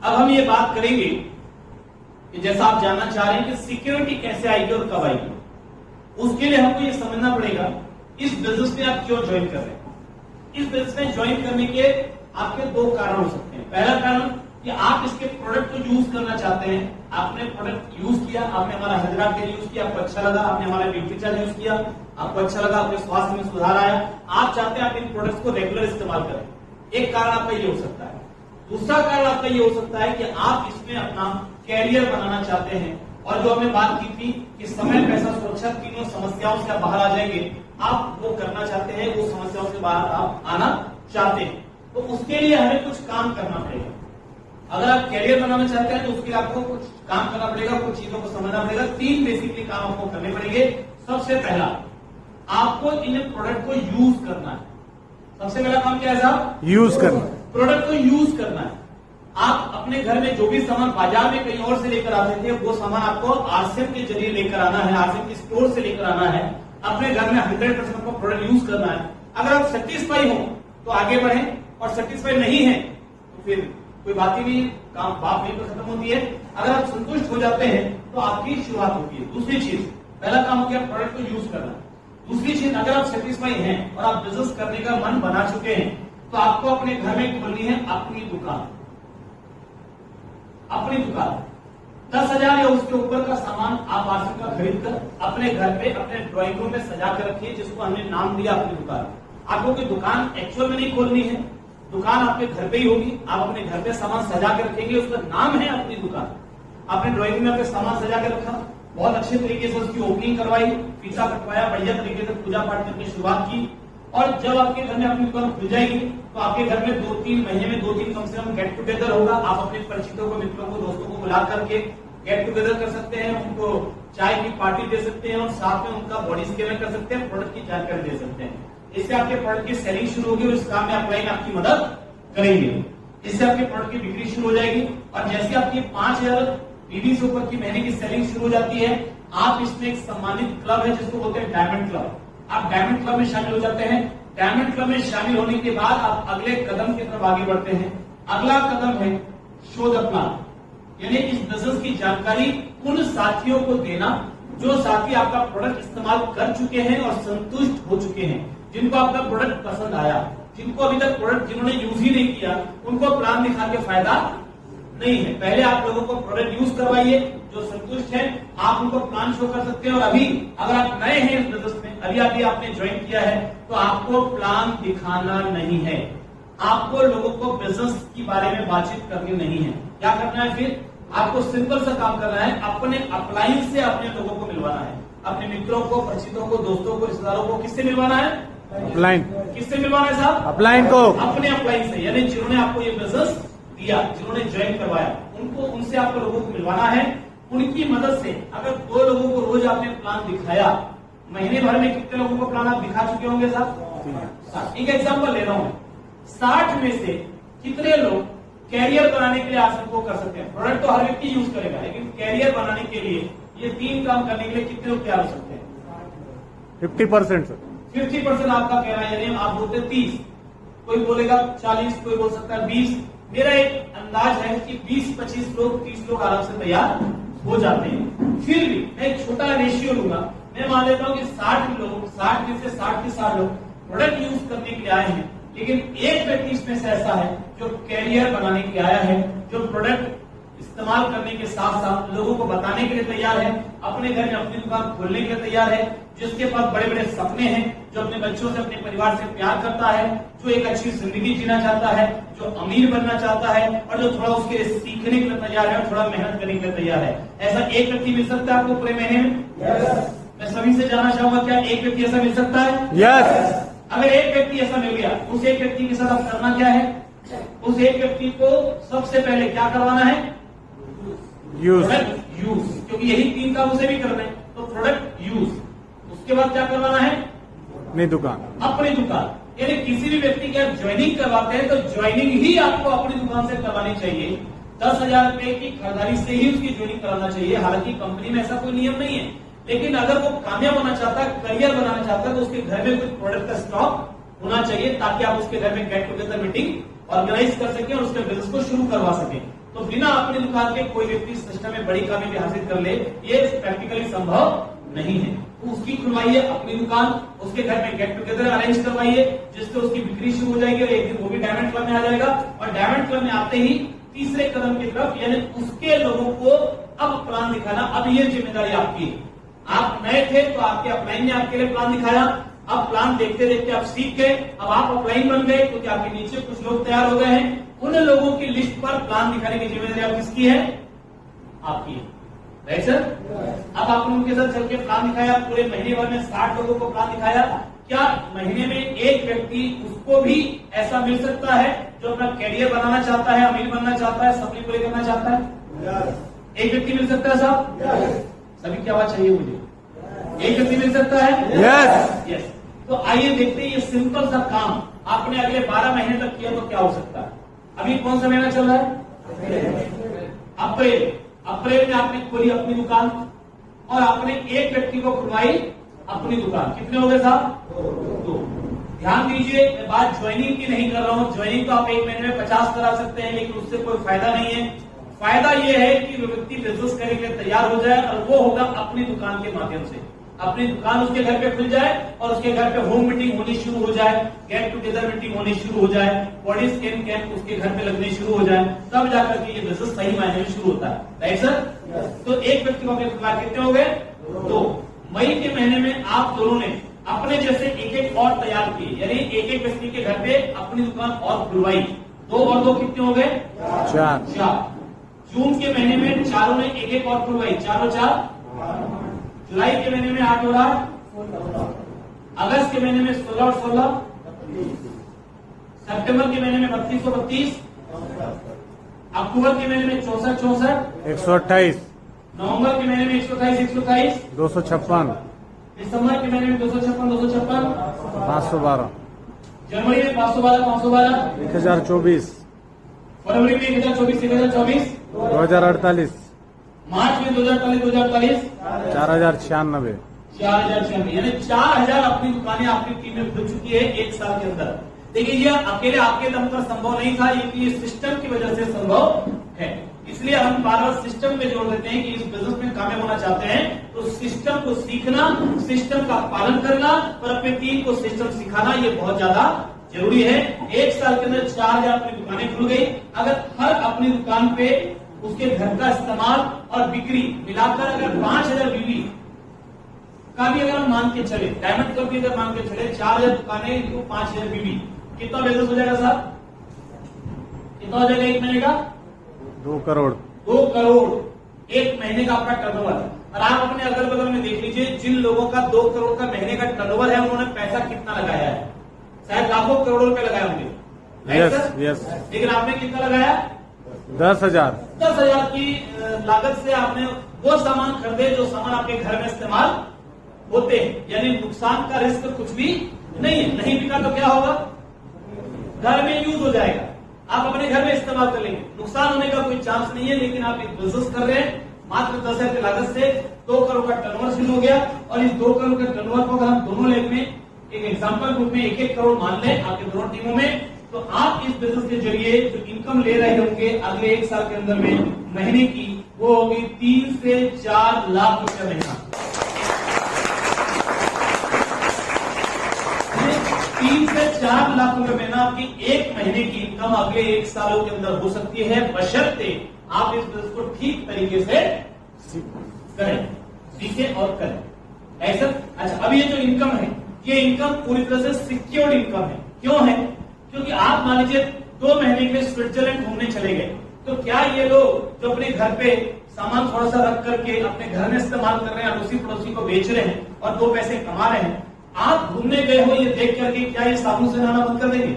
अब हम ये बात करेंगे कि जैसा आप जानना चाह रहे हैं कि सिक्योरिटी कैसे आएगी और कब आएगी। उसके लिए हमको ये समझना पड़ेगा इस बिजनेस में आप क्यों ज्वाइन कर रहे हैं। इस बिजनेस में ज्वाइन करने के आपके दो कारण हो सकते हैं। पहला कारण कि आप इसके प्रोडक्ट को यूज करना चाहते हैं, आपने प्रोडक्ट यूज किया, आपने हमारा हजरा तेल यूज किया, आपको अच्छा लगा, आपने हमारा ब्यूटी चार्ज यूज किया, आपको अच्छा लगा, आपके स्वास्थ्य में सुधार आया, आप चाहते हैं आप इन प्रोडक्ट्स को रेगुलर इस्तेमाल करें। एक कारण आपका ये हो सकता है। दूसरा कारण आपका ये हो सकता है कि आप इसमें अपना कैरियर बनाना चाहते हैं, और जो हमने बात की थी कि समय, पैसा, सुरक्षा, तीनों समस्याओं से आप बाहर आ जाएंगे, आप वो करना चाहते हैं, वो समस्याओं से बाहर आप आना चाहते हैं। तो उसके लिए हमें कुछ काम करना पड़ेगा। अगर आप कैरियर बनाना चाहते हैं तो उसके लिए आपको कुछ काम करना पड़ेगा, कुछ चीजों को समझना पड़ेगा। 3 बेसिकली काम आपको करने पड़ेंगे। सबसे पहला, आपको इन प्रोडक्ट को यूज करना है। सबसे पहला काम क्या है साहब? यूज करना। प्रोडक्ट को यूज करना है। आप अपने घर में जो भी सामान बाजार में कहीं और से लेकर आते थे, वो सामान आपको आरसीएम के जरिए लेकर आना है, आरसीएम के स्टोर से लेकर आना है। अपने घर में 100% आपको प्रोडक्ट यूज करना है। अगर आप सेटिस्फाई हो तो आगे बढ़े, और सेटिस्फाई नहीं है तो फिर कोई बात ही नहीं है, काम बात नहीं तो खत्म होती है। अगर आप संतुष्ट हो जाते हैं तो आपकी शुरुआत होती है। दूसरी चीज, पहला काम हो गया प्रोडक्ट को यूज करना। दूसरी चीज, अगर आप सेटिस्फाई हैं और आप बिजनेस करने का मन बना चुके हैं तो आपको अपने घर में खोलनी है अपनी दुकान। अपनी दुकान 10,000 या उसके ऊपर का सामान आप आरसीएम का खरीद कर अपने घर पे, अपने ड्राइंग रूम में सजा कर रखिए, जिसको हमने नाम दिया अपनी दुकान। आपको कोई दुकान एक्चुअल में नहीं खोलनी है, दुकान आपके घर पे ही होगी। आप अपने घर पे सामान सजा के रखेंगे, उसका नाम है अपनी दुकान। आपने ड्राइंग में आपके सामान सजा के रखा, बहुत अच्छे तरीके से उसकी ओपनिंग करवाई, फीता कटवाया, बढ़िया तरीके से पूजा पाठ करके शुरुआत की। और जब आपके घर में अपनी दुकान खुल जाएगी तो आपके घर में 2-3 महीने में 2-3 कम से कम गेट टुगेदर होगा। आप अपने परिचितों को, मित्रों को, दोस्तों को बुला करके गेट टुगेदर कर सकते हैं, उनको चाय की पार्टी दे सकते हैं और साथ में उनका बॉडी स्कैनर कर सकते हैं, प्रोडक्ट की जानकारी दे सकते हैं। इससे आपके प्रोडक्ट की सेलिंग शुरू होगी और इस काम में अपलाइन आपकी मदद करेंगे। इससे आपके प्रोडक्ट की बिक्री शुरू हो जाएगी, और जैसे आपकी 5,000 बीबी से ऊपर की महीने की सेलिंग शुरू हो जाती है, आप इसमें एक सम्मानित क्लब है जिसको बोलते हैं डायमंड क्लब। आप डायमंड क्लब में शामिल हो जाते हैं। डायमंड क्लब में शामिल होने के बाद आप अगले कदम की तरफ आगे बढ़ते हैं। अगला कदम है शो द प्लान, यानी इस बिजनेस की जानकारी उन साथियों को देना जो साथी आपका प्रोडक्ट इस्तेमाल कर चुके हैं और संतुष्ट हो चुके हैं, जिनको आपका प्रोडक्ट पसंद आया। जिनको अभी तक प्रोडक्ट जिन्होंने यूज ही नहीं किया, उनको प्लान दिखा के फायदा नहीं है। पहले आप लोगों को प्रोडक्ट यूज करवाइए, जो संतुष्ट है आप उनको प्लान शो कर सकते हैं। और अभी अगर आप नए हैं इस बिजनेस में, अभी आपने ज्वाइन किया है, तो आपको प्लान दिखाना नहीं है। आपको लोगों को बिजनेस के बारे में बातचीत करनी नहीं है। क्या करना है फिर? आपको सिंपल सा काम करना है, अपने अपलाइन से अपने लोगों को मिलवाना है, अपने मित्रों को, परिचितों को, दोस्तों को, रिश्तेदारों को। किससे मिलवाना है? अपलाइन। किससे मिलवाना है साहब? अपलाइन को। अपने अपलाइन से, यानी जिन्होंने आपको ये बिजनेस दिया, जिन्होंने ज्वाइन करवाया, उनको, उनसे आपको लोगों को मिलवाना है। उनकी मदद से अगर 2 लोगों को रोज आपने प्लान दिखाया, महीने भर में कितने लोगों को प्लान आप दिखा चुके होंगे साहब? एक एग्जांपल ले रहा हूं, 60 में से कितने लोग कैरियर बनाने के लिए आसन को कर सकते हैं? प्रोडक्ट तो हर व्यक्ति यूज करेगा, लेकिन कैरियर बनाने के लिए ये 3 काम करने के लिए कितने लोग तैयार हो सकते हैं? 50% सर। 50% आपका कहना है, यानी आप बोलते 30, कोई बोलेगा 40, कोई बोल सकता है 20। मेरा एक अंदाज है कि 20-25 लोग, 30 लोग आराम से तैयार हो जाते हैं। फिर भी मैं एक छोटा रेशियो लूंगा, मैं मान लेता हूं कि 60 लोग, 60 में से 60 के 60 लोग प्रोडक्ट यूज करने के लिए आए हैं, लेकिन एक व्यक्ति इसमें से ऐसा है जो कैरियर बनाने के लिए आया है, जो प्रोडक्ट इस्तेमाल करने के साथ साथ लोगों को बताने के लिए तैयार है, अपने घर में अपनी दुकान खोलने के लिए तैयार है, जिसके पास बड़े बड़े सपने हैं, जो अपने बच्चों से, अपने परिवार से प्यार करता है, जो एक अच्छी जिंदगी जीना चाहता है, जो अमीर बनना चाहता है, और जो थोड़ा उसके लिए सीखने के लिए तैयार है और थोड़ा मेहनत करने के लिए तैयार है। ऐसा एक व्यक्ति मिल सकता है आपको पूरे महीने में? मैं सभी से जानना चाहूंगा, क्या एक व्यक्ति ऐसा मिल सकता है? यस। अगर एक व्यक्ति ऐसा मिल गया, उस एक व्यक्ति के साथ आप करना क्या है? उस एक व्यक्ति को सबसे पहले क्या करवाना है? यूज। प्रोडक्ट यूज, क्योंकि यही 3 काम उसे भी करना है। तो प्रोडक्ट यूज, उसके बाद क्या करवाना है? अपनी दुकान। अपनी दुकान, यानी किसी भी व्यक्ति की आप ज्वाइनिंग करवाते हैं तो ज्वाइनिंग ही आपको अपनी दुकान से करवानी चाहिए। 10,000 रुपए की खरीदारी से ही उसकी ज्वाइनिंग कराना चाहिए। हालांकि कंपनी में ऐसा कोई नियम नहीं है, लेकिन अगर वो कामयाब होना चाहता है, करियर बनाना चाहता है, तो उसके घर में कुछ प्रोडक्ट का स्टॉक होना चाहिए, ताकि आप उसके घर में गेट टुगेदर मीटिंग ऑर्गेनाइज कर सके और उसके बिजनेस को शुरू करवा सके। तो बिना अपनी दुकान के कोई व्यक्ति सिस्टम में बड़ी कामयाबी हासिल कर ले, ये प्रैक्टिकली संभव नहीं है। तो उसकी खुलवाइए अपनी दुकान, उसके घर में गेट टुगेदर अरेंज करवाइए, जिससे उसकी बिक्री शुरू हो जाएगी और एक दिन वो भी डायमंड क्लब में आ जाएगा। और डायमंड क्लब में आते ही तीसरे कदम की तरफ, यानी उसके लोगों को अब प्लान दिखाना, अब ये जिम्मेदारी आपकी है। आप नए थे तो आपके अपलाइन ने आपके लिए प्लान दिखाया, अब प्लान देखते देखते आप सीख गए, अब आप अपलाइन बन गए क्योंकि आपके नीचे कुछ लोग तैयार हो गए हैं। उन लोगों की लिस्ट पर प्लान दिखाने की जिम्मेदारी अब किसकी है? आपकी है, राइट सर? अब आपने उनके साथ चल के प्लान दिखाया, पूरे महीने भर में 60 लोगों को प्लान दिखाया। क्या महीने में एक व्यक्ति उसको भी ऐसा मिल सकता है जो अपना कैरियर बनाना चाहता है, अमीर बनना चाहता है, सपने पूरे करना चाहता है? एक व्यक्ति मिल सकता है साहब? सभी की आवाज चाहिए मुझे। एक व्यक्ति मिल सकता है? यस। यस। तो आइए देखते हैं ये सिंपल सा काम आपने अगले 12 महीने तक किया तो क्या हो सकता है। अभी कौन सा महीना चल रहा है? अप्रैल। अप्रैल में आपने खोली अपनी दुकान और आपने एक व्यक्ति को खुलवाई अपनी दुकान। कितने हो गए साहब? 2। ध्यान दीजिए, मैं बात ज्वाइनिंग की नहीं कर रहा हूं। ज्वाइनिंग तो आप एक महीने में 50 करा सकते हैं, लेकिन उससे कोई फायदा नहीं है। फायदा यह है कि वो व्यक्ति बिजनेस करने के लिए तैयार हो जाए और वो होगा अपनी दुकान के माध्यम से। अपनी दुकान उसके घर पे खुल जाए और उसके घर पे होम मीटिंग होनी शुरू हो जाए, गेट टुगेदर मीटिंग होनी शुरू हो जाए, बॉडी स्कैन कैंप उसके घर पे लगने शुरू हो जाए, तब जाकर के ये बिजनेस सही मायने में शुरू होता है, राइट सर? तो एक व्यक्ति को अपने दुकान कितने हो गए? 2। मई के महीने में आप दोनों ने अपने जैसे एक एक और तैयार किए, यानी एक एक व्यक्ति के घर पे अपनी दुकान और खुलवाई। 2 और 2 कितने हो गए? 4। जून के महीने में चारों ने एक एक और खुलवाई, 4 और 4। जुलाई के महीने में 8 और 8। अगस्त के महीने में 16 और 16। सितंबर के महीने में 32 और 32। अक्टूबर के महीने में 64 64। 128। नवंबर के महीने में 128 128। 256। दिसंबर के महीने में 256 256। 512। जनवरी में 512 512। 1024। फरवरी में 1024 1024। 2048। मार्च में 2048 2048। 4096। 4096, यानी 4000 अपनी दुकानें आपकी टीम में खुल चुकी है एक साल के अंदर। देखिए ये अकेले आपके दम पर संभव नहीं था, ये सिस्टम की वजह से संभव है। इसलिए हम बार बार सिस्टम पे जोड़ देते हैं कि इस बिजनेस में कामयाब होना चाहते हैं तो सिस्टम को सीखना, सिस्टम का पालन करना और अपनी टीम को सिस्टम सिखाना, ये बहुत ज्यादा जरूरी है। एक साल के अंदर 4000 अपनी दुकानें खुल गई। अगर हर अपनी दुकान पे उसके घर का इस्तेमाल और बिक्री मिलाकर अगर 5000 बीवी का भी अगर हम मान के चले, डायमंड क्लब भी अगर मान के चले, 4000 दुकानें इनको 5000 बीवी, कितना बिजनेस हो जाएगा साहब? कितना हो जाएगा एक महीने का? 2 करोड़। 2 करोड़ एक महीने का आपका टर्नओवर। और आप अपने अगल बगल में देख लीजिए, जिन लोगों का 2 करोड़ का महीने का टर्नओवर है, उन्होंने पैसा कितना लगाया है? शायद लाखों करोड़ों रुपए लगाए होंगे, यस। लेकिन आपने कितना लगाया? 10,000। 10,000 की लागत से आपने वो सामान खरीदे जो सामान आपके घर में इस्तेमाल होते हैं, यानी नुकसान का रिस्क कुछ भी नहीं है। नहीं बिका तो क्या होगा? घर में यूज हो जाएगा, आप अपने घर में इस्तेमाल कर लेंगे, नुकसान होने का कोई चांस नहीं है। लेकिन आप एक बिजनेस कर रहे हैं, मात्र 10,000 की लागत से 2 करोड़ का टर्नओवर शुरू हो गया। और इस 2 करोड़ के टर्नओवर को अगर हम दोनों लेग में एक एग्जाम्पल ग्रुप में 1-1 करोड़ मान लें आपके दोनों टीमों में, तो आप इस बिजनेस के जरिए जो इनकम ले रहे होंगे अगले 1 साल के अंदर में महीने की, वो होगी 3 से 4 लाख रुपया महीना। 3 से 4 लाख रुपए महीना आपकी एक महीने की इनकम अगले 1 सालों के अंदर हो सकती है, बशर्ते आप इस बिजनेस को ठीक तरीके से करें, सीखें और करें। ऐसा अच्छा, अब ये जो इनकम है, ये इनकम पूरी तरह से सिक्योर्ड इनकम है। क्यों है? क्योंकि आप मान लीजिए 2 महीने के लिए स्विट्जरलैंड घूमने चले गए, तो क्या ये लोग जो अपने घर पे सामान थोड़ा सा रख करके अपने घर में इस्तेमाल कर रहे हैं, अड़ोसी पड़ोसी को बेच रहे हैं और 2 पैसे कमा रहे हैं, आप घूमने गए हो ये देख करके क्या ये साबुन से नहाना बंद कर देंगे?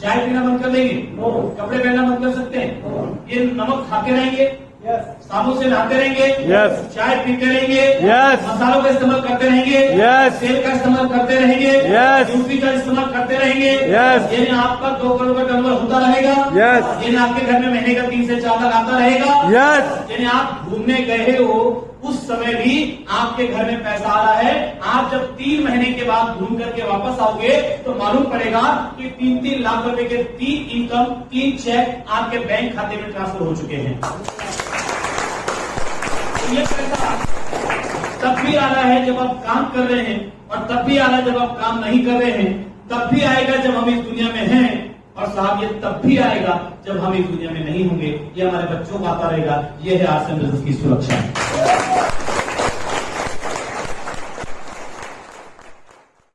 चाय पीना बंद कर देंगे? कपड़े पहनना बंद कर सकते हैं? ये नमक खाते रहेंगे? साबुन से नहाते रहेंगे? चाय पीते रहेंगे? मसालों का इस्तेमाल करते रहेंगे? तेल का इस्तेमाल करते रहेंगे? यूपी का इस्तेमाल करते रहेंगे? यानी आप आपका 2 करोड़ का टर्नओवर होता रहेगा। Yes. यानी आपके घर में महीने का 3 से 4 लाख आता रहेगा। यस। यानी आप घूमने गए हो उस समय भी आपके घर में पैसा आ रहा है। आप जब 3 महीने के बाद घूम करके वापस आओगे तो मालूम पड़ेगा कि 3-3 लाख रुपए के 3 इनकम 3 चेक आपके बैंक खाते में ट्रांसफर हो चुके हैं। तो ये पैसा तब भी आ रहा है जब आप काम कर रहे हैं, और तब भी आ रहा है जब आप काम नहीं कर रहे हैं, तब भी आएगा जब हम इस दुनिया में हैं, और साहब ये तब भी आएगा जब हम इस दुनिया में नहीं होंगे। ये हमारे बच्चों का आता रहेगा। ये है आरसीएम बिजनेस की सुरक्षा।